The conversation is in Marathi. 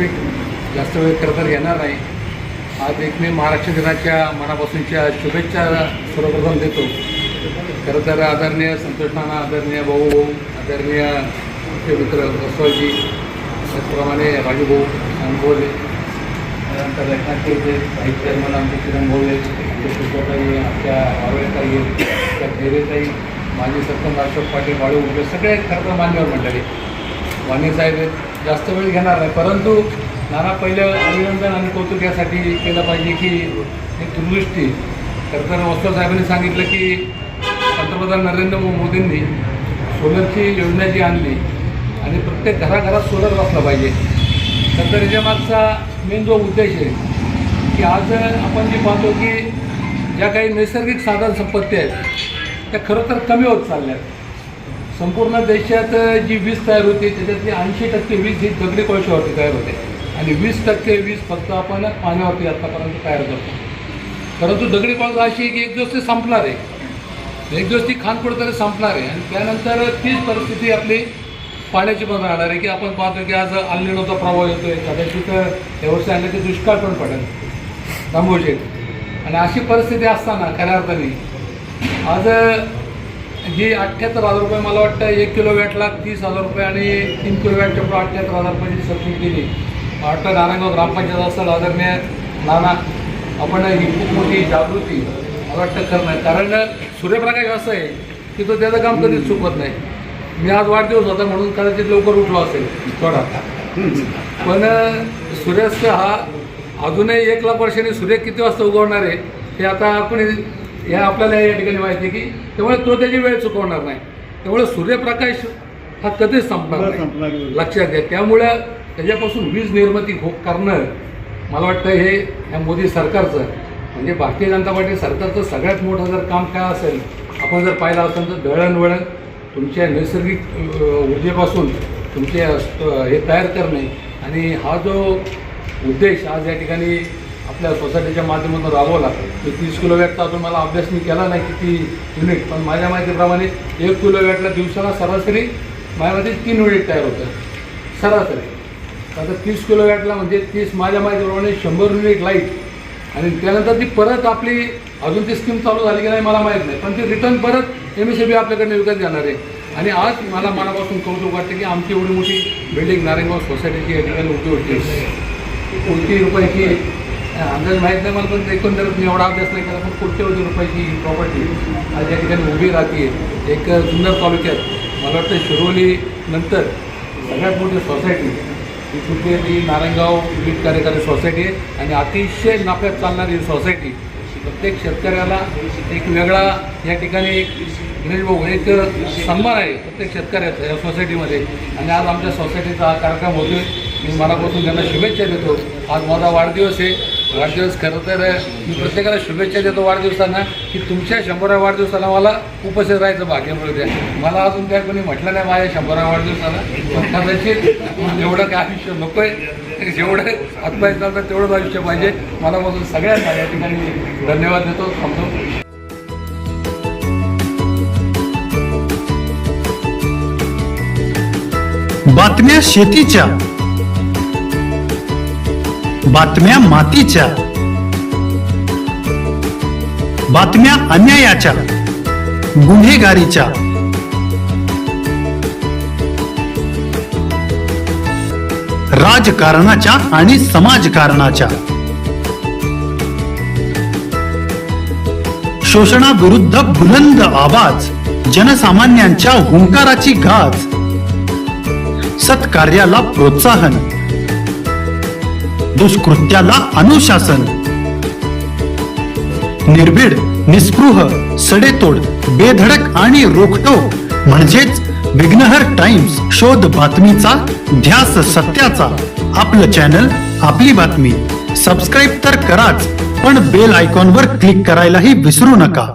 व्यासपीठ जास्त वेळ खरं तर घेणार नाही. आज एक मी महाराष्ट्र दिनाच्या मनापासूनच्या शुभेच्छा सर्वप्रथम देतो. खरं तर आदरणीय संतोष नाना, आदरणीय भाऊ, आदरणीय आमचे मित्र बसवाजी, त्याचप्रमाणे राजूभाऊ सांगोले, त्यानंतर एकनाथचे काही चेअरमन आमचे किरण भोवले, आमचे सुषमाताई, आमच्या वावळेताई, आमच्या खैरेताई, माजी सरपंच अशोक पाटील, बाळू उभे, सगळे खरं तर मान्यवर मंडळी. वाणी साहेब जास्त वेळ घेणार नाही, परंतु नाना पहिलं अभिनंदन आणि कौतुक यासाठी केलं पाहिजे की एक दूरदृष्टी. खरं तर वस्त्र साहेबांनी सांगितलं की पंतप्रधान नरेंद्र मोदींनी सोलरची योजना जी आणली आणि प्रत्येक घराघरात सोलर बसला पाहिजे. तर याच्या मागचा मेन जो उद्देश आहे की आज आपण जे पाहतो की ज्या काही नैसर्गिक साधन संपत्ती आहेत त्या खरं तर कमी होत चालल्या आहेत. संपूर्ण देशात जी वीज तयार होती त्याच्यातली 80% वीज ही दगडी कोळशावरती तयार होते आणि 20% वीज फक्त आपण पाण्यावरती आत्तापर्यंत तयार करतो. परंतु दगडी कोळसा अशी की एक दिवस ती संपणार आहे, एक दिवस ती खाण कुठंतरी संपणार आहे आणि त्यानंतर तीच परिस्थिती आपली पाण्याची पण राहणार आहे की आपण पाहतो की आज अल्निनोचा प्रभाव येतो आहे, कदाचित यावर्षी आले की दुष्काळ पण पडेल तांबूचे. आणि अशी परिस्थिती असताना खऱ्या अर्थाने आज जी 78,000 रुपये, मला वाटतं 1 किलोवॅटला 30,000 रुपये आणि 3 किलोवॅटच्या पुढे 78,000 रुपयाची सबसिडी केली. मला वाटतं नारायणगाव ग्रामपंचायत असेल, आदरणीय नाना, आपण ही खूप मोठी जागृती मला वाटतं करणं आहे. कारण सूर्यप्रकाश असं आहे की तो त्याचं काम कधीच चुकत नाही. मी आज वाढदिवस होता म्हणून कदाचित लवकर उठलो असेल थोडा, पण सूर्यास्त हा अजूनही 1 लाख वर्षांनी सूर्य किती वाजता उगवणार आहे हे आता कोणी या आपल्याला या ठिकाणी माहिती आहे की त्यामुळे तो त्याची वेळ चुकवणार नाही. त्यामुळे सूर्यप्रकाश हा कधीच संपणार नाही, लक्षात घ्या. त्यामुळं त्याच्यापासून वीज निर्मिती करणं मला वाटतं हे या मोदी सरकारचं म्हणजे भारतीय जनता पार्टी सरकारचं सगळ्यात मोठं जर काम काय असेल, आपण जर पाहिलं असेल तर दळणवळण तुमच्या नैसर्गिक ऊर्जेपासून तुमचे हे तयार करणे. आणि हा जो उद्देश आज या ठिकाणी आपल्या सोसायटीच्या माध्यमातून राबवला, मी 30 किलोवॅटचा अजून मला अभ्यास मी केला नाही किती युनिट, पण माझ्या माहितीप्रमाणे 1 किलोवॅटला दिवसाला सरासरी माझ्यामध्ये 3 युनिट तयार होतं सरासरी. आता 30 किलोवॅटला म्हणजे 30 माझ्या माहितीप्रमाणे 100 युनिट लाईट. आणि त्यानंतर ती परत आपली अजून ती स्कीम चालू झाली की नाही मला माहीत नाही, पण ती रिटर्न परत MSEB आपल्याकडनं विकत घेणार आहे. आणि आज मला मनापासून कौतुक वाटते की आमची एवढी मोठी बिल्डिंग नारायणगाव सोसायटीची या ठिकाणी उभी होती, कोटी रुपयाची अंदाज माहीत नाही मला, पण एकंदरीत मी एवढा अभ्यास नाही केला, पण कोट्यवधी रुपयाची प्रॉपर्टी आज या ठिकाणी उभी राहते एक सुंदर तालुक्यात. मला वाटतं शिरोली नंतर सगळ्यात मोठी सोसायटी ही कुठली ती नारायणगाव विविध कार्यकारी सोसायटी आहे आणि अतिशय नफ्यात चालणारी सोसायटी. प्रत्येक शेतकऱ्याला एक वेगळा या ठिकाणी एक गणेश भाऊ एक सन्मान आहे प्रत्येक शेतकऱ्याचा या सोसायटीमध्ये. आणि आज आमच्या सोसायटीचा हा कार्यक्रम होतो आहे, मी मनापासून त्यांना शुभेच्छा देतो. आज माझा वाढदिवस आहे. वाढदिवस खरं तर मी प्रत्येकाला शुभेच्छा देतो वाढदिवसांना की तुमच्या 100व्या वाढदिवसाला मला उपस्थित राहायचं भाग्य मिळू द्या. मला अजून त्या कोणी म्हटलं नाही माझ्या 100व्या वाढदिवसाला, पण कदाचित एवढं काय आयुष्य नको आहे, जेवढं हातपाय चालतं तेवढंच आयुष्य पाहिजे. मनापासून सगळ्यांना या ठिकाणी धन्यवाद देतो. थांबतो. बातम्या शेतीच्या, बातम्या मातीच्या, बातम्या अन्यायाच्या, गुन्हेगारीच्या, राजकारणाच्या आणि समाजकारणाच्या, शोषणाविरुद्ध बुलंद आवाज, जनसामान्यांच्या हुंकाराची गाज, सत्कार्याला प्रोत्साहन, दुष्कृत्याला अनुशासन, निर्भीड, निस्पृह, सडेतोड, बेधडक आणि रोखठोक म्हणजेच विघ्नहर टाइम्स. शोध बातमीचा, ध्यास सत्याचा. आपलं चॅनल, आपली बातमी. सबस्क्राईब तर कराच, पण बेल आयकॉनवर क्लिक करायलाही विसरू नका.